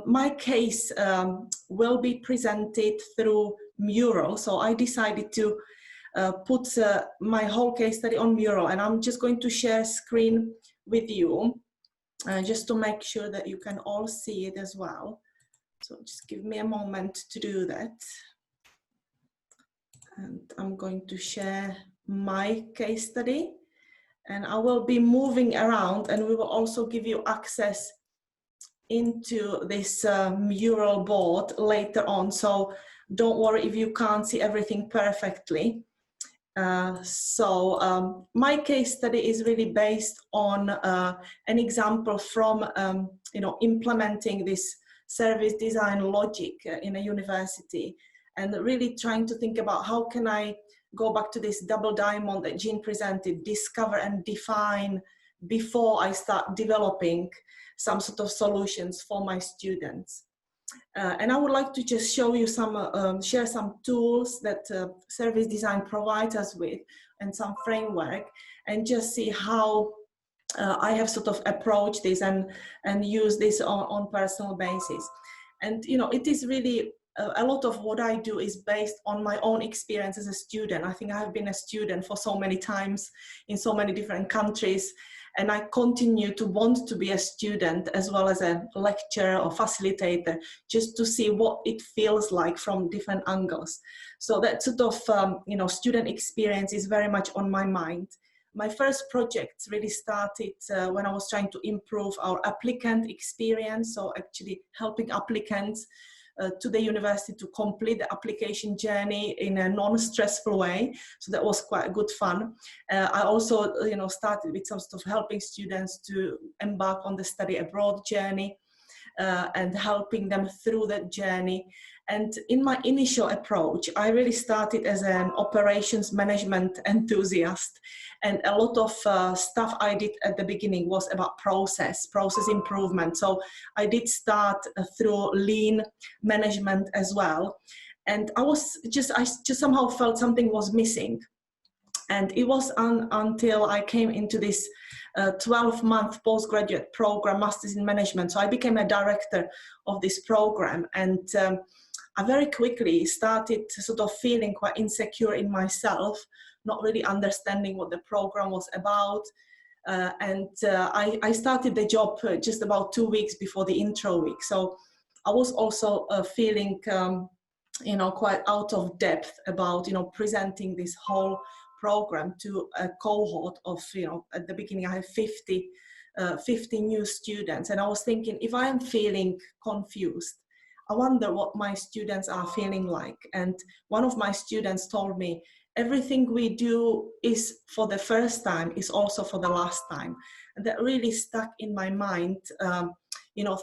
My case will be presented through Mural. So I decided to put my whole case study on Mural, and I'm just going to share screen with you just to make sure that you can all see it as well. So just give me a moment to do that. And I'm going to share my case study, and I will be moving around, and we will also give you access into this mural board later on. So don't worry if you can't see everything perfectly. My case study is really based on an example from implementing this service design logic in a university, and really trying to think about how can I go back to this double diamond that Jean presented, discover and define before I start developing some sort of solutions for my students. And I would like to just show you some, share some tools that service design provides us with, and some framework, and just see how I have sort of approached this and use this on personal basis. And it is really a lot of what I do is based on my own experience as a student. I think I have been a student for so many times in so many different countries, and I continue to want to be a student as well as a lecturer or facilitator, just to see what it feels like from different angles. So that sort of student experience is very much on my mind. My first project really started when I was trying to improve our applicant experience, so actually helping applicants to the university to complete the application journey in a non-stressful way. So that was quite good fun. I also, started with some sort of helping students to embark on the study abroad journey and helping them through that journey. And in my initial approach, I really started as an operations management enthusiast. And a lot of stuff I did at the beginning was about process improvement. So I did start through lean management as well. And I just somehow felt something was missing. And it was until I came into this 12-month postgraduate program, Masters in Management. So I became a director of this program. And I very quickly started sort of feeling quite insecure in myself, not really understanding what the program was about. I started the job just about 2 weeks before the intro week. So I was also feeling, quite out of depth about, presenting this whole program to a cohort of, at the beginning I have 50 new students. And I was thinking, if I am feeling confused, I wonder what my students are feeling like. And one of my students told me, everything we do is for the first time, is also for the last time. And that really stuck in my mind,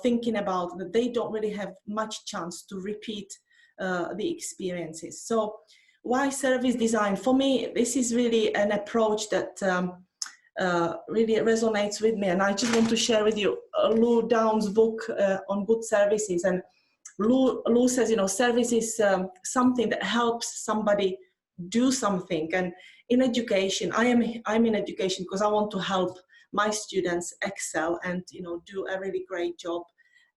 thinking about that they don't really have much chance to repeat the experiences. So why service design? For me, this is really an approach that really resonates with me. And I just want to share with you Lou Downs' book on good services. And Lou says, service is something that helps somebody do something. And in education, I'm in education because I want to help my students excel and do a really great job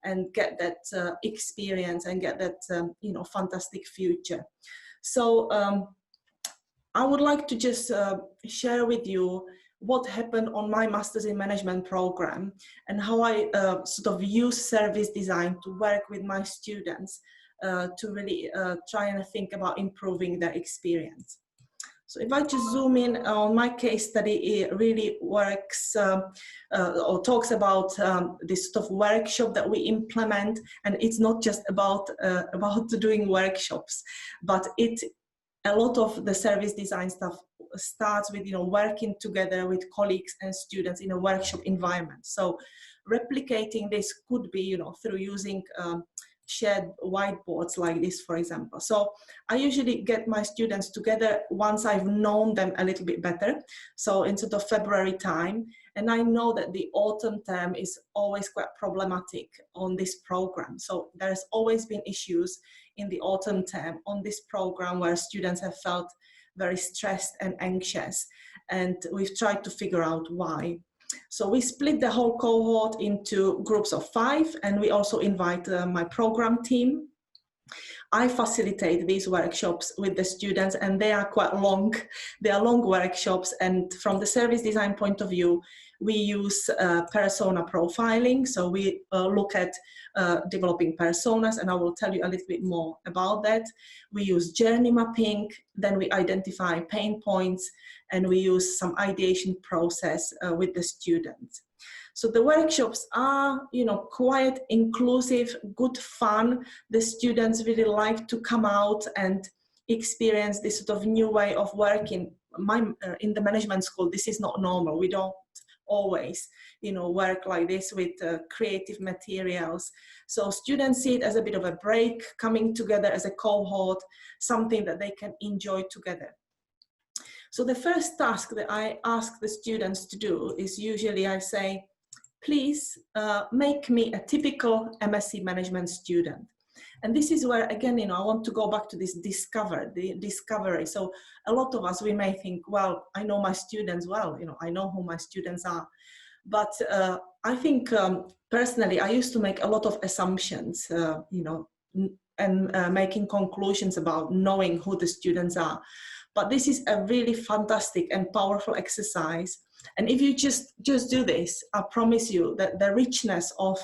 and get that experience and get that fantastic future. So I would like to just share with you what happened on my Masters in Management program and how I sort of use service design to work with my students to really try and think about improving their experience. So if I just zoom in on my case study, it really works or talks about this sort of workshop that we implement. And it's not just about doing workshops, but a lot of the service design stuff starts with working together with colleagues and students in a workshop environment. So replicating this could be through using shared whiteboards like this, for example. So I usually get my students together once I've known them a little bit better, so in sort of February time. And I know that the autumn term is always quite problematic on this program. So there's always been issues in the autumn term on this program where students have felt very stressed and anxious. And we've tried to figure out why. So we split the whole cohort into groups of 5, and we also invite my program team. I facilitate these workshops with the students, and they are quite long. They are long workshops, and from the service design point of view, we use persona profiling. So we look at developing personas, and I will tell you a little bit more about that. We use journey mapping, then we identify pain points, and we use some ideation process with the students. So the workshops are, quite inclusive, good fun. The students really like to come out and experience this sort of new way of working. In the management school, this is not normal. We don't always, work like this with creative materials. So students see it as a bit of a break, coming together as a cohort, something that they can enjoy together. So the first task that I ask the students to do is usually I say, please make me a typical MSc management student. And this is where, again, I want to go back to this discovery. So a lot of us, we may think, well, I know my students well, I know who my students are. But I think personally, I used to make a lot of assumptions, and making conclusions about knowing who the students are. But this is a really fantastic and powerful exercise. And if you just do this, I promise you that the richness of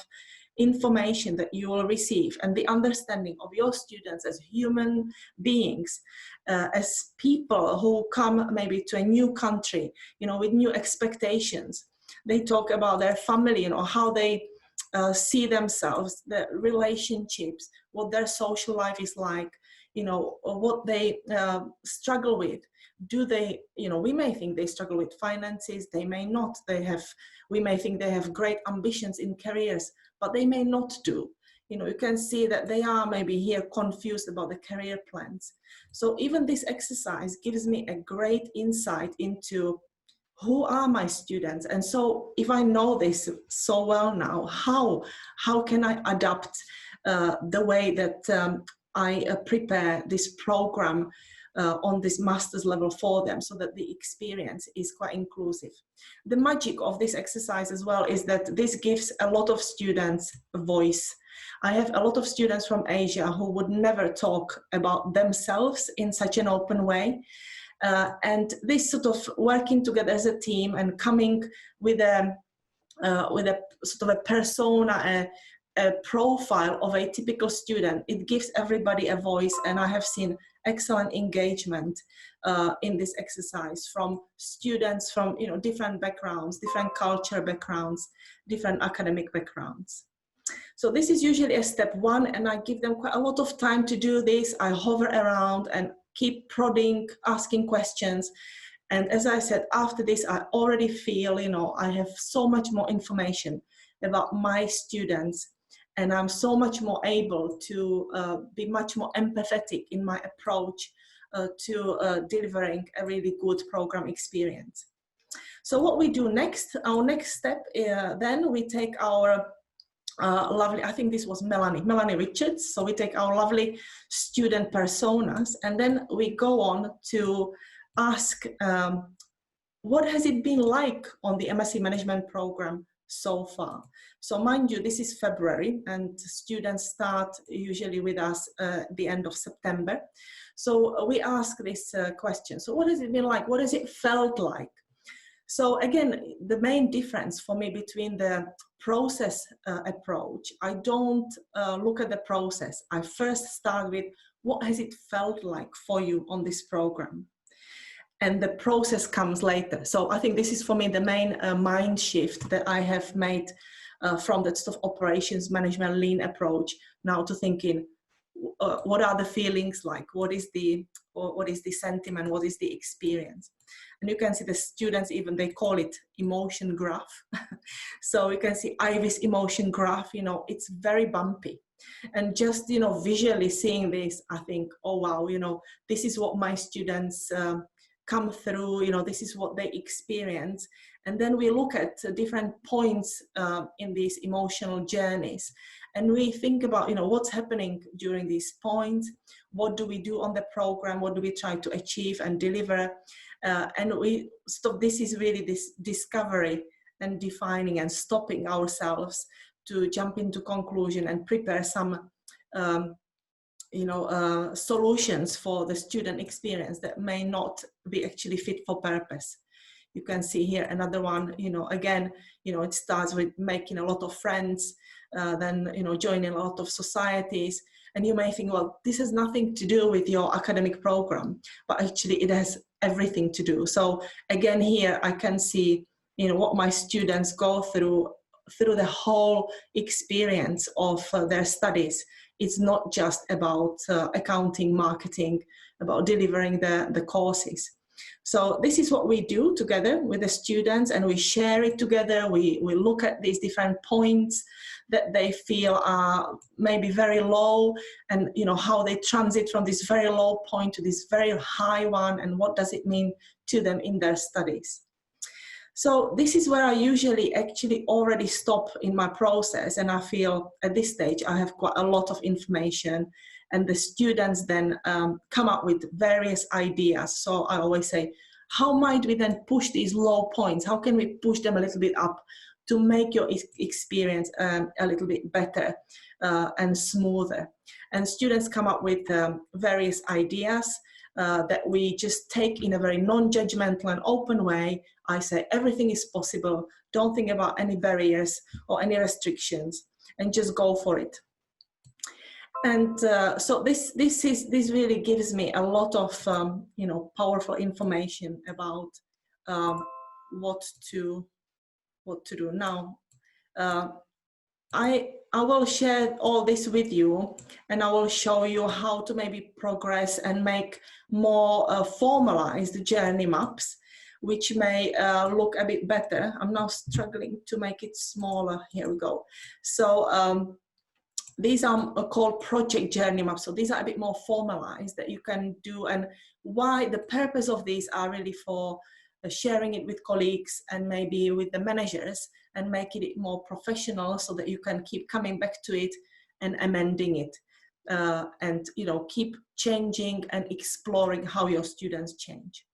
information that you will receive and the understanding of your students as human beings, as people who come maybe to a new country, with new expectations. They talk about their family, how they see themselves, their relationships, what their social life is like, what they struggle with. Do they, we may think they struggle with finances, they may not. We may think they have great ambitions in careers, but they may not do. You can see that they are maybe here confused about the career plans. So even this exercise gives me a great insight into who are my students. And so if I know this so well now, how can I adapt the way that I prepare this program on this master's level for them, so that the experience is quite inclusive. The magic of this exercise as well is that this gives a lot of students a voice. I have a lot of students from Asia who would never talk about themselves in such an open way. And this sort of working together as a team and coming with a sort of a persona, a profile of a typical student, it gives everybody a voice. And I have seen excellent engagement in this exercise from students from different backgrounds, different culture backgrounds, different academic backgrounds. So this is usually a step 1, and I give them quite a lot of time to do this. I hover around and keep prodding, asking questions. And as I said, after this, I already feel, I have so much more information about my students, and I'm so much more able to be much more empathetic in my approach to delivering a really good program experience. So what we do next, our next step, then we take our lovely, I think this was Melanie Richards. So we take our lovely student personas, and then we go on to ask, what has it been like on the MSc Management program so far? So mind you, this is February, and students start usually with us at the end of September. So we ask this question. So what has it been like? What has it felt like? So again, the main difference for me between the process approach, I don't look at the process. I first start with what has it felt like for you on this program? And the process comes later. So I think this is for me the main mind shift that I have made from that sort of operations management lean approach now to thinking, what are the feelings like? What is the sentiment? What is the experience? And you can see the students, even they call it emotion graph. So you can see Ivy's emotion graph, it's very bumpy. And just, visually seeing this, I think, oh, wow, this is what my students come through, this is what they experience. And then we look at different points in these emotional journeys. And we think about, what's happening during these points, what do we do on the program, what do we try to achieve and deliver. And this is really this discovery and defining and stopping ourselves to jump into conclusion and prepare some solutions for the student experience that may not be actually fit for purpose. You can see here another one, again, it starts with making a lot of friends, then, joining a lot of societies. And you may think, well, this has nothing to do with your academic program, but actually it has everything to do. So again, here I can see, what my students go through the whole experience of their studies. It's not just about accounting, marketing, about delivering the courses. So this is what we do together with the students, and we share it together. We look at these different points that they feel are maybe very low, and how they transit from this very low point to this very high one, and what does it mean to them in their studies. So this is where I usually actually already stop in my process, and I feel at this stage I have quite a lot of information, and the students then come up with various ideas. So I always say, how might we then push these low points? How can we push them a little bit up to make your experience a little bit better and smoother? And students come up with various ideas that we just take in a very non-judgmental and open way. I say everything is possible. Don't think about any barriers or any restrictions, and just go for it. And so this really gives me a lot of powerful information about what to do now. I will share all this with you, and I will show you how to maybe progress and make more formalized journey maps, which may look a bit better. I'm now struggling to make it smaller. Here we go. So these are called project journey maps. So these are a bit more formalized that you can do, and why the purpose of these are really for sharing it with colleagues and maybe with the managers, and making it more professional so that you can keep coming back to it and amending it, and keep changing and exploring how your students change.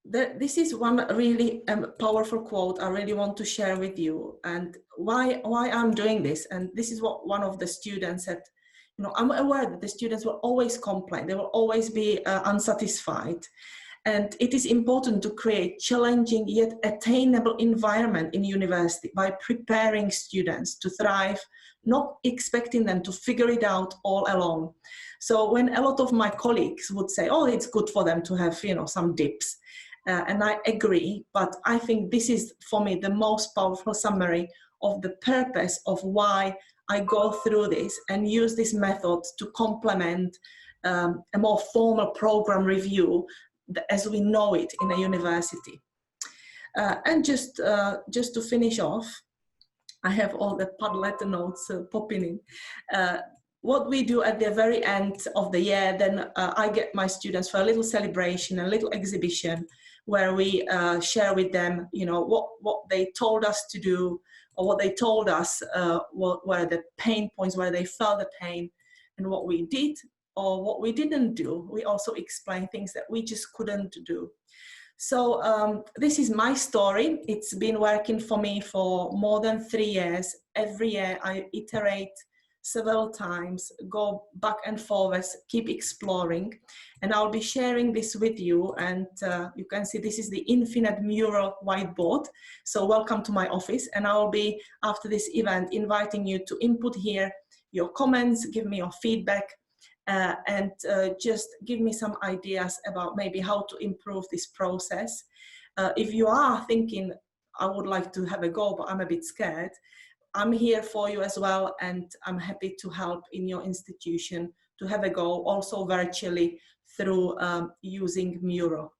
This is one really powerful quote I really want to share with you, and why I'm doing this. And this is what one of the students said. I'm aware that the students will always complain, they will always be unsatisfied, and it is important to create challenging yet attainable environment in university by preparing students to thrive, not expecting them to figure it out all alone. So when a lot of my colleagues would say, oh, it's good for them to have some dips, and I agree, but I think this is for me the most powerful summary of the purpose of why I go through this and use this method to complement a more formal program review as we know it in a university. And just to finish off, I have all the Padlet notes popping in. What we do at the very end of the year, then I get my students for a little celebration, a little exhibition, where we share with them, what they told us to do, or what they told us what were the pain points, where they felt the pain, and what we did or what we didn't do. We also explain things that we just couldn't do. So this is my story. It's been working for me for more than 3 years. Every year I iterate several times, go back and forwards, keep exploring, and I'll be sharing this with you. And you can see this is the infinite mural whiteboard. So welcome to my office, and I'll be, after this event, inviting you to input here your comments, give me your feedback, and just give me some ideas about maybe how to improve this process. If you are thinking, I would like to have a go, but I'm a bit scared, I'm here for you as well, and I'm happy to help in your institution to have a go, also virtually through using Miro.